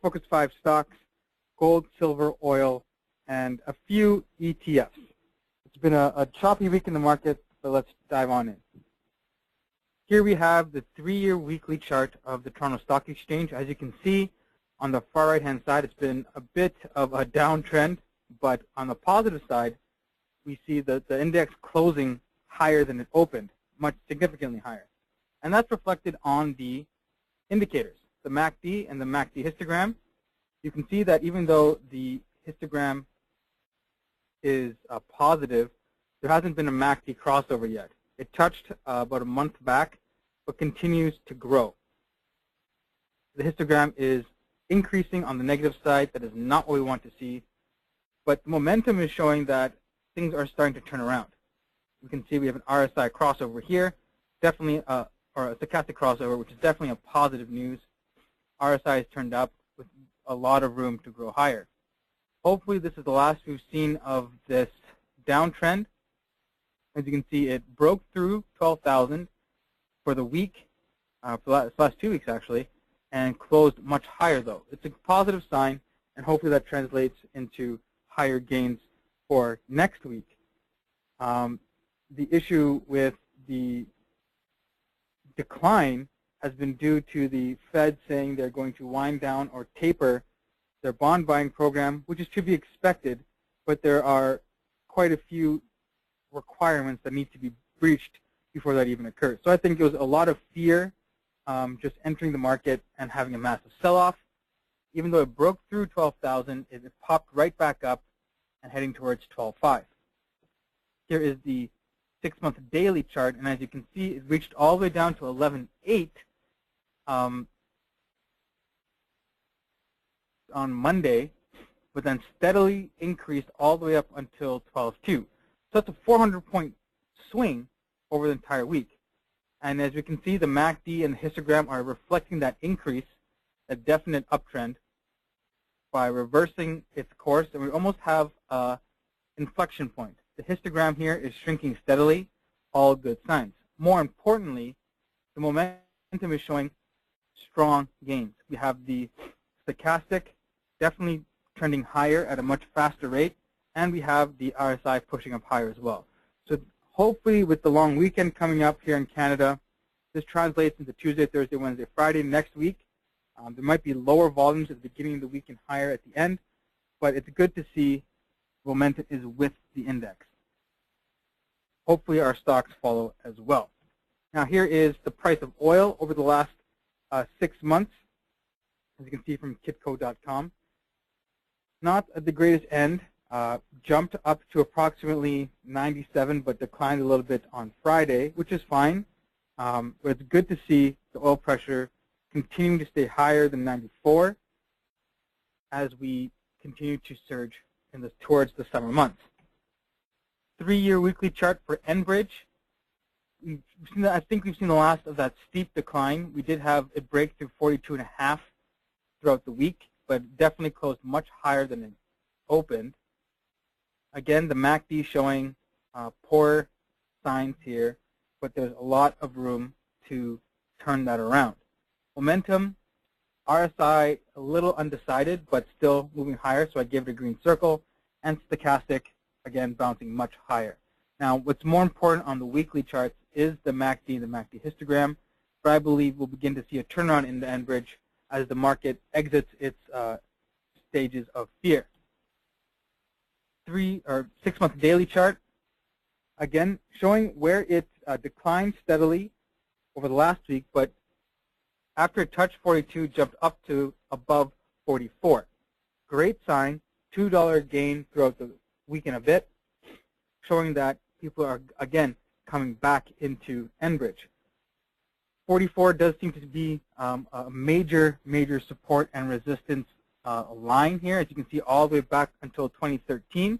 Focus 5 stocks, gold, silver, oil, and a few ETFs. It's been a choppy week in the market, so let's dive on in. Here we have the 3-year weekly chart of the Toronto Stock Exchange. As you can see, on the far right-hand side, it's been a bit of a downtrend, but on the positive side, we see that the index closing higher than it opened, much significantly higher. And that's reflected on the indicators, the MACD and the MACD histogram. You can see that even though the histogram is positive, there hasn't been a MACD crossover yet. It touched about a month back, but continues to grow. The histogram is increasing on the negative side. That is not what we want to see. But the momentum is showing that things are starting to turn around. You can see we have an RSI crossover here, definitely, or a stochastic crossover, which is definitely a positive news. RSI has turned up with a lot of room to grow higher. Hopefully, this is the last we've seen of this downtrend. As you can see, it broke through 12,000 for the week, for the last 2 weeks actually, and closed much higher though. It's a positive sign, and hopefully that translates into higher gains for next week. The issue with the decline has been due to the Fed saying they're going to wind down or taper their bond buying program, which is to be expected, but there are quite a few requirements that need to be breached before that even occurs. So I think it was a lot of fear just entering the market and having a massive sell-off. Even though it broke through 12,000, it popped right back up and heading towards 12.5. Here is the 6-month daily chart, and as you can see, it reached all the way down to 11.8 on Monday, but then steadily increased all the way up until 12.2. So that's a 400-point swing over the entire week. And as we can see, the MACD and the histogram are reflecting that increase, a definite uptrend, by reversing its course. And we almost have an inflection point. The histogram here is shrinking steadily, all good signs. More importantly, the momentum is showing strong gains. We have the stochastic definitely trending higher at a much faster rate, and we have the RSI pushing up higher as well. So hopefully with the long weekend coming up here in Canada, this translates into Tuesday, Thursday, Wednesday, Friday next week. There might be lower volumes at the beginning of the week and higher at the end, but it's good to see momentum is with the index. Hopefully our stocks follow as well. Now here is the price of oil over the last 6 months, as you can see from kitco.com. Not at the greatest end. Jumped up to approximately 97, but declined a little bit on Friday, which is fine. But it's good to see the oil pressure continuing to stay higher than 94 as we continue to surge towards the summer months. 3-year weekly chart for Enbridge. I think we've seen the last of that steep decline. We did have it break through 42.5 throughout the week, but definitely closed much higher than it opened. Again, the MACD showing poor signs here, but there's a lot of room to turn that around. Momentum, RSI a little undecided, but still moving higher, so I give it a green circle. And stochastic, again, bouncing much higher. Now, what's more important on the weekly charts is the MACD and the MACD histogram, but I believe we'll begin to see a turnaround in the Enbridge as the market exits its stages of fear. 3 or 6-month daily chart, again, showing where it declined steadily over the last week, but after it touched 42, jumped up to above 44. Great sign, $2 gain throughout the week and a bit, showing that people are, again, coming back into Enbridge. 44 does seem to be a major support and resistance line here, as you can see all the way back until 2013.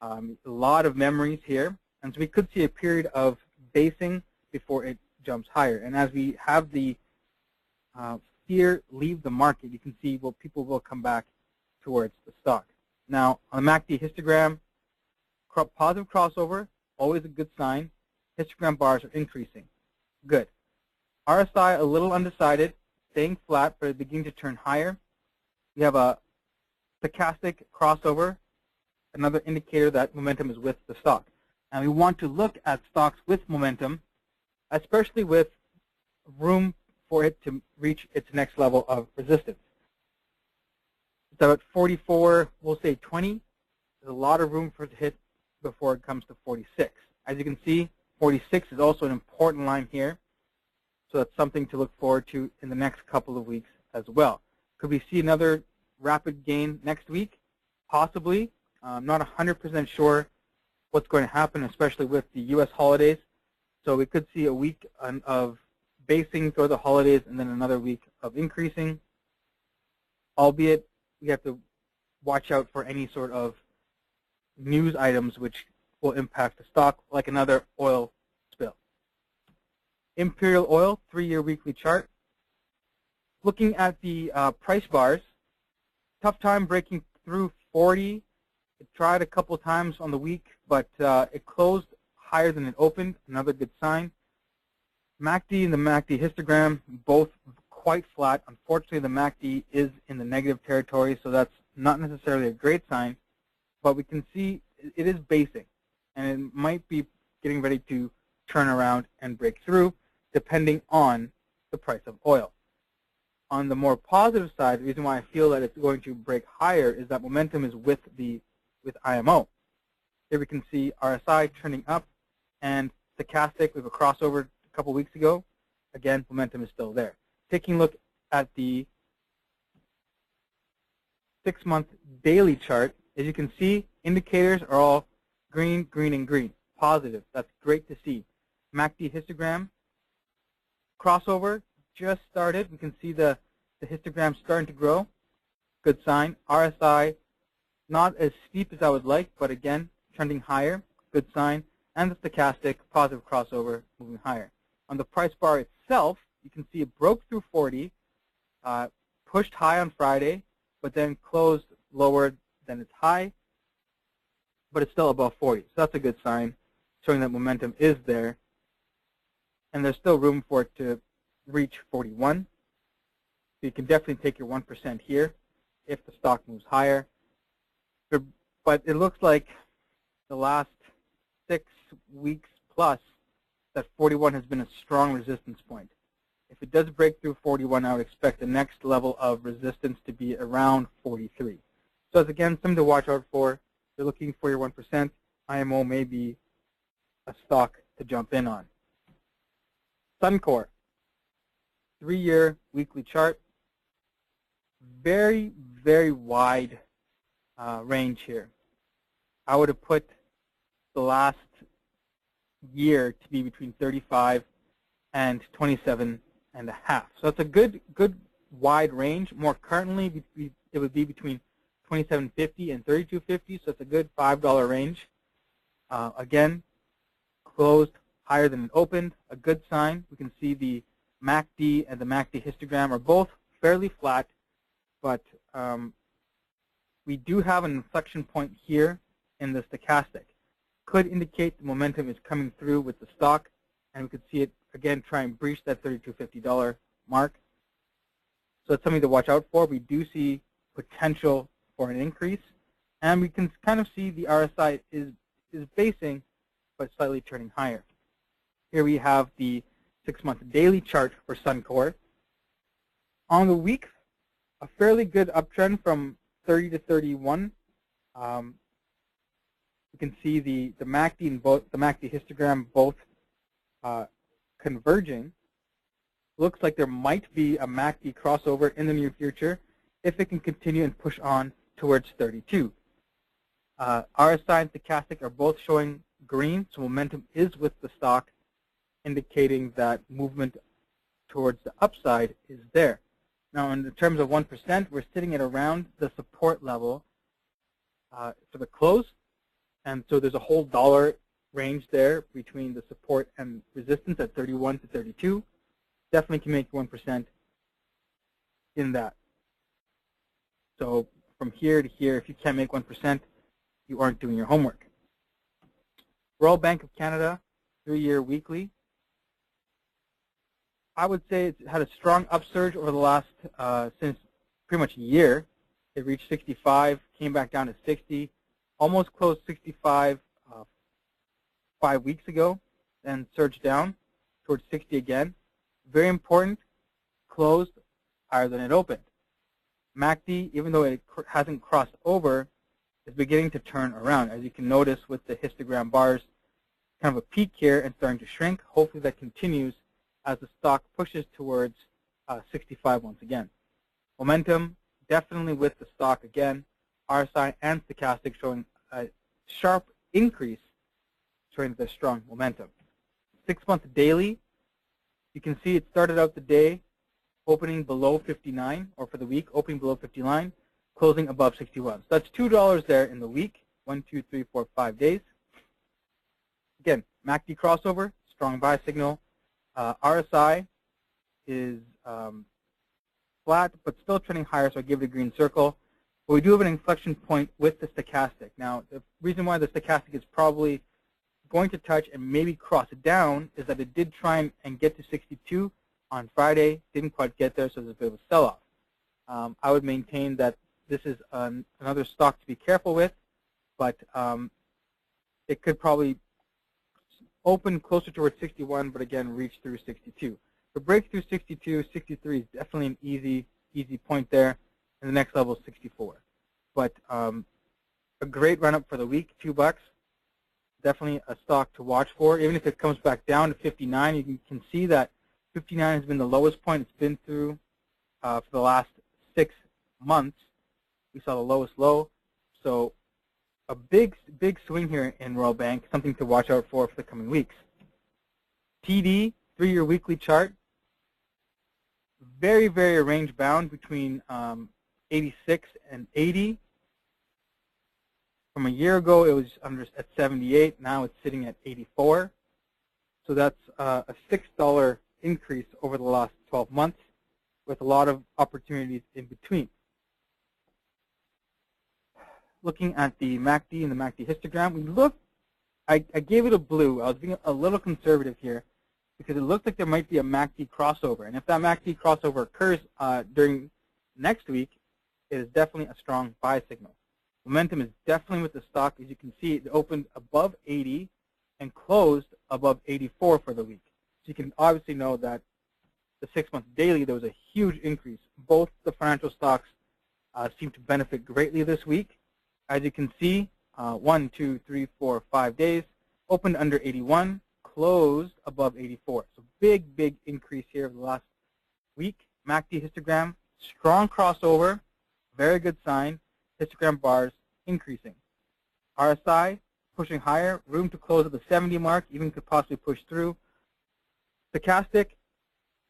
A lot of memories here, and so we could see a period of basing before it jumps higher. And as we have the fear leave the market, you can see people will come back towards the stock. Now, on the MACD histogram, positive crossover, always a good sign. Histogram bars are increasing. Good. RSI a little undecided, staying flat, but beginning to turn higher. we have a stochastic crossover, another indicator that momentum is with the stock. And we want to look at stocks with momentum, especially with room for it to reach its next level of resistance. So at 44, we'll say 20. There's a lot of room for it to hit before it comes to 46. As you can see, 46 is also an important line here. So that's something to look forward to in the next couple of weeks as well. Could we see another rapid gain next week? Possibly. I'm not 100% sure what's going to happen, especially with the U.S. holidays. So we could see a week of basing for the holidays and then another week of increasing, albeit we have to watch out for any sort of news items which will impact the stock, like another oil spill. Imperial Oil, 3-year weekly chart. Looking at the price bars, tough time breaking through 40. It tried a couple times on the week, but it closed higher than it opened, another good sign. MACD and the MACD histogram, both quite flat. Unfortunately, the MACD is in the negative territory, so that's not necessarily a great sign. But we can see it is basing, and it might be getting ready to turn around and break through, depending on the price of oil. On the more positive side, the reason why I feel that it's going to break higher is that momentum is with IMO. Here we can see RSI trending up, and stochastic, we have a crossover a couple weeks ago. Again, momentum is still there. Taking a look at the 6-month daily chart, as you can see, indicators are all green, green, and green. Positive. That's great to see. MACD histogram crossover just started. We can see the histogram starting to grow. Good sign. RSI not as steep as I would like, but again, trending higher. Good sign. And the stochastic positive crossover moving higher. On the price bar itself, you can see it broke through 40, pushed high on Friday, but then closed lower than its high, but it's still above 40. So that's a good sign, showing that momentum is there. And there's still room for it to reach 41. So you can definitely take your 1% here if the stock moves higher. But it looks like the last 6 weeks plus that 41 has been a strong resistance point. If it does break through 41, I would expect the next level of resistance to be around 43. So it's, again, something to watch out for. If you're looking for your 1%, IMO may be a stock to jump in on. Suncor, 3-year weekly chart. Very, very wide range here. I would have put the last year to be between 35 and 27.5. So that's a good wide range. More currently, it would be between 27.50 and 32.50. So it's a good $5 range. Again, closed higher than it opened. A good sign. We can see the MACD and the MACD histogram are both fairly flat, but we do have an inflection point here in the stochastic. Could indicate the momentum is coming through with the stock, and we could see it again try and breach that $32.50 mark. So it's something to watch out for. We do see potential for an increase, and we can kind of see the RSI is basing, but slightly turning higher. Here we have the 6-month daily chart for Suncor. On the week, a fairly good uptrend from 30 to 31. You can see the MACD and the MACD histogram both converging. Looks like there might be a MACD crossover in the near future if it can continue and push on towards 32. RSI and stochastic are both showing green, so momentum is with the stock, indicating that movement towards the upside is there. Now, in terms of 1%, we're sitting at around the support level for the close, and so there's a whole dollar range there between the support and resistance at 31 to 32. Definitely can make 1% in that. So from here to here, if you can't make 1%, you aren't doing your homework. Royal Bank of Canada, 3-year weekly. I would say it's had a strong upsurge over the last, since pretty much a year. It reached 65, came back down to 60, almost closed 65 5 weeks ago, then surged down towards 60 again. Very important, closed higher than it opened. MACD, even though it hasn't crossed over, is beginning to turn around. As you can notice with the histogram bars, kind of a peak here and starting to shrink. Hopefully that continues as the stock pushes towards 65 once again. Momentum definitely with the stock again. RSI and stochastic showing a sharp increase, showing the strong momentum. 6-month daily, you can see it started out the day opening below 59, or for the week opening below 59, closing above 61. So that's $2 there in the week, 1, 2, 3, 4, 5 days. Again, MACD crossover, strong buy signal. RSI is flat, but still trending higher, so I give it a green circle. But we do have an inflection point with the stochastic. Now, the reason why the stochastic is probably going to touch and maybe cross it down is that it did try and get to 62 on Friday, didn't quite get there, so there's a bit of a sell-off. I would maintain that this is another stock to be careful with, but it could probably open closer towards 61, but again, reach through 62. To break through 62, 63 is definitely an easy point there, and the next level is 64. But a great run-up for the week, $2. Definitely a stock to watch for. Even if it comes back down to 59, you can see that 59 has been the lowest point it's been through for the last 6 months. We saw the lowest low. So a big swing here in Royal Bank, something to watch out for the coming weeks. TD, 3-year weekly chart, very range bound between 86 and 80. From a year ago, it was at 78. Now it's sitting at 84. So that's a $6 increase over the last 12 months, with a lot of opportunities in between. Looking at the MACD and the MACD histogram, I gave it a blue. I was being a little conservative here because it looked like there might be a MACD crossover. And if that MACD crossover occurs during next week, it is definitely a strong buy signal. Momentum is definitely with the stock. As you can see, it opened above 80 and closed above 84 for the week. So you can obviously know that the 6-month daily, there was a huge increase. Both the financial stocks seem to benefit greatly this week. As you can see, 1, 2, 3, 4, 5 days, opened under 81, closed above 84. So big increase here over the last week. MACD histogram, strong crossover, very good sign. Histogram bars increasing. RSI pushing higher, room to close at the 70 mark, even could possibly push through. Stochastic,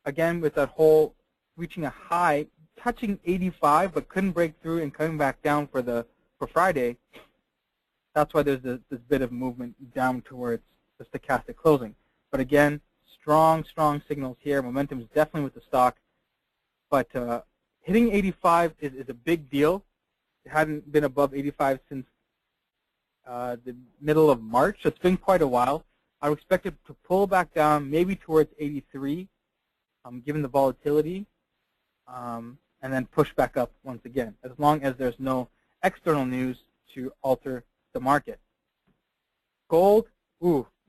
again with that whole reaching a high, touching 85, but couldn't break through and coming back down for Friday. That's why there's this bit of movement down towards the stochastic closing. But again, strong signals here. Momentum is definitely with the stock. But hitting 85 is a big deal. It hadn't been above 85 since the middle of March, so it's been quite a while. I would expect it to pull back down maybe towards 83, given the volatility, and then push back up once again, as long as there's no external news to alter the market. Gold,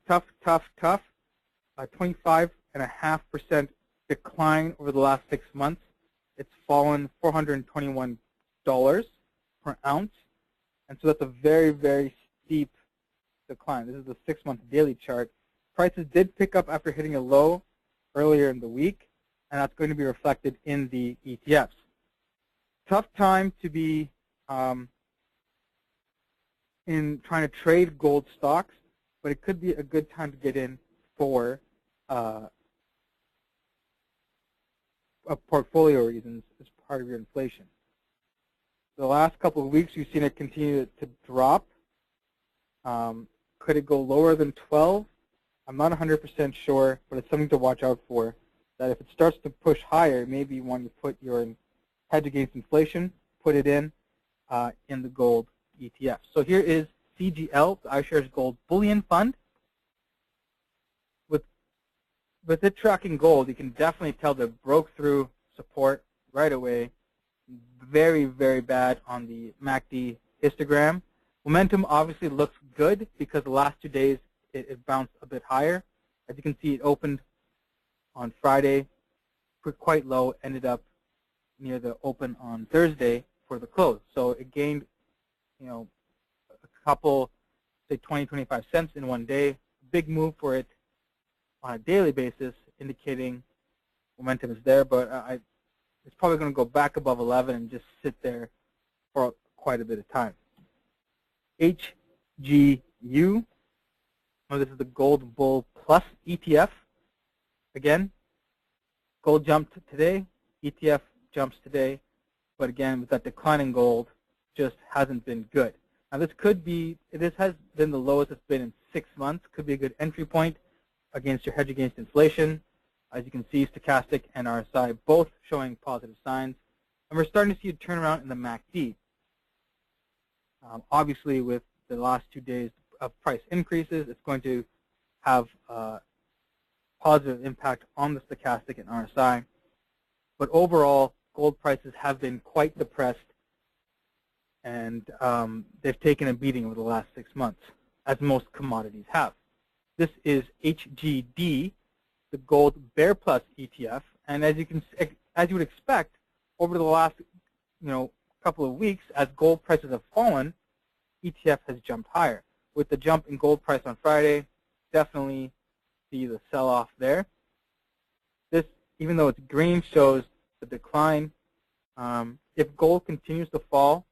tough. 25.5% decline over the last 6 months. It's fallen $421 per ounce, and so that's a very steep decline. This is the 6-month daily chart. Prices did pick up after hitting a low earlier in the week, and that's going to be reflected in the ETFs. Tough time to be in trying to trade gold stocks, but it could be a good time to get in for portfolio reasons as part of your inflation. The last couple of weeks, you've seen it continue to drop. Could it go lower than 12? I'm not 100% sure, but it's something to watch out for. That if it starts to push higher, maybe you want to put your hedge against inflation, put it in the gold ETF. So here is CGL, the iShares Gold Bullion Fund. With it tracking gold, you can definitely tell that it broke through support right away. very, very bad on the MACD histogram. Momentum obviously looks good because the last 2 days it bounced a bit higher. As you can see, it opened on Friday quite low, ended up near the open on Thursday for the close. So it gained, a couple, say 20, 25 cents in one day. Big move for it on a daily basis, indicating momentum is there, but it's probably going to go back above 11 and just sit there for quite a bit of time. HGU, this is the Gold Bull Plus ETF. Again, gold jumped today, ETF jumps today, but again, with that decline in gold, just hasn't been good. Now this has been the lowest it's been in 6 months. Could be a good entry point against your hedge against inflation. As you can see, Stochastic and RSI both showing positive signs. And we're starting to see a turnaround in the MACD. Obviously, with the last 2 days of price increases, it's going to have a positive impact on the Stochastic and RSI. But overall, gold prices have been quite depressed, and they've taken a beating over the last 6 months, as most commodities have. This is HGD, the Gold Bear Plus ETF, and as you would expect, over the last couple of weeks, as gold prices have fallen, ETF has jumped higher. With the jump in gold price on Friday, definitely see the sell-off there. This, even though it's green, shows the decline. If gold continues to fall,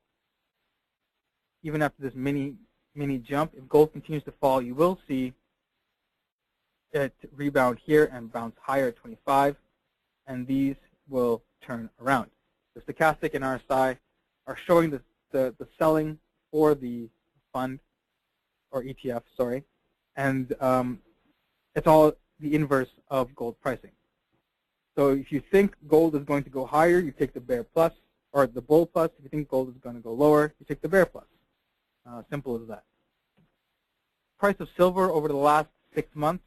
even after this mini jump, if gold continues to fall, you will see it rebound here and bounce higher at 25, and these will turn around. The Stochastic and RSI are showing the selling for the fund, or ETF, sorry, and it's all the inverse of gold pricing. So if you think gold is going to go higher, you take the Bear Plus, or the Bull Plus. If you think gold is going to go lower, you take the Bear Plus. Simple as that. Price of silver over the last 6 months,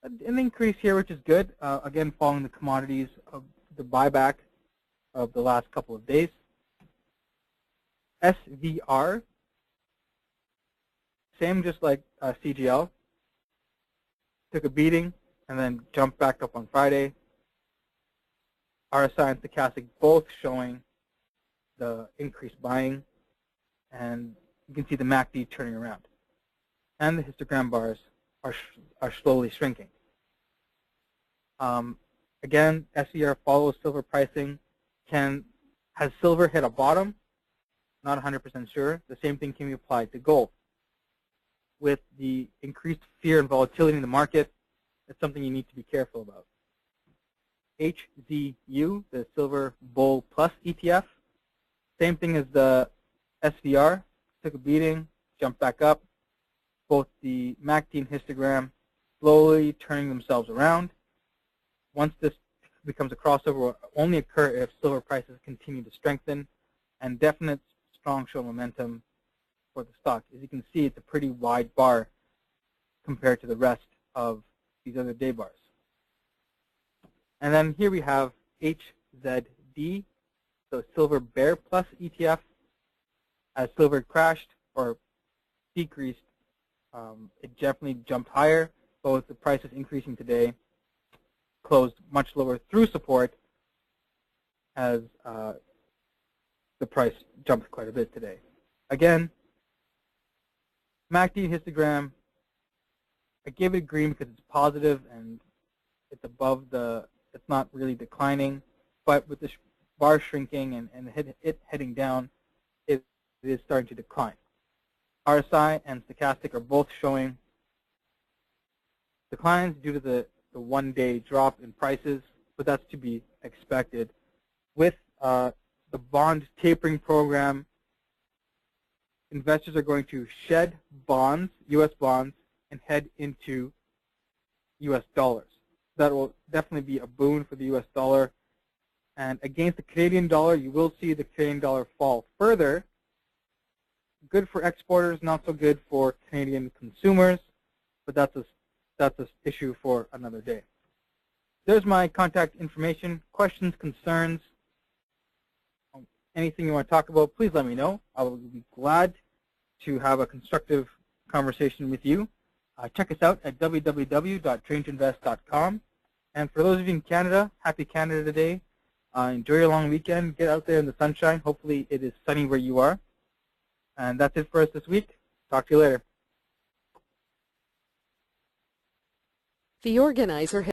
an increase here, which is good. Again, following the commodities of the buyback of the last couple of days. SVR, same just like CGL, took a beating and then jumped back up on Friday. RSI and Stochastic both showing the increased buying, and you can see the MACD turning around. And the histogram bars are slowly shrinking. Again, SVR follows silver pricing. Has silver hit a bottom? Not 100% sure. The same thing can be applied to gold. With the increased fear and volatility in the market, it's something you need to be careful about. HZU, the Silver Bull Plus ETF, same thing as the SVR, took a beating, jumped back up. Both the MACD and histogram slowly turning themselves around. Once this becomes a crossover, it will only occur if silver prices continue to strengthen, and definite strong show momentum for the stock. As you can see, it's a pretty wide bar compared to the rest of these other day bars. And then here we have HZD, so Silver Bear Plus ETF. As silver crashed or decreased, it definitely jumped higher, but with the prices increasing today, closed much lower through support as the price jumped quite a bit today. Again, MACD histogram, I gave it green because it's positive and it's above it's not really declining, but with the bar shrinking and it heading down, it is starting to decline. RSI and Stochastic are both showing declines due to the one-day drop in prices, but that's to be expected. With the bond tapering program, investors are going to shed bonds, U.S. bonds, and head into U.S. dollars. That will definitely be a boon for the U.S. dollar. And against the Canadian dollar, you will see the Canadian dollar fall further. Good for exporters, not so good for Canadian consumers, but that's an issue for another day. There's my contact information. Questions, concerns, anything you want to talk about, please let me know. I will be glad to have a constructive conversation with you. Check us out at www.traintoinvest.com. And for those of you in Canada, happy Canada Day. Enjoy your long weekend. Get out there in the sunshine. Hopefully it is sunny where you are. And that's it for us this week. Talk to you later. The organizer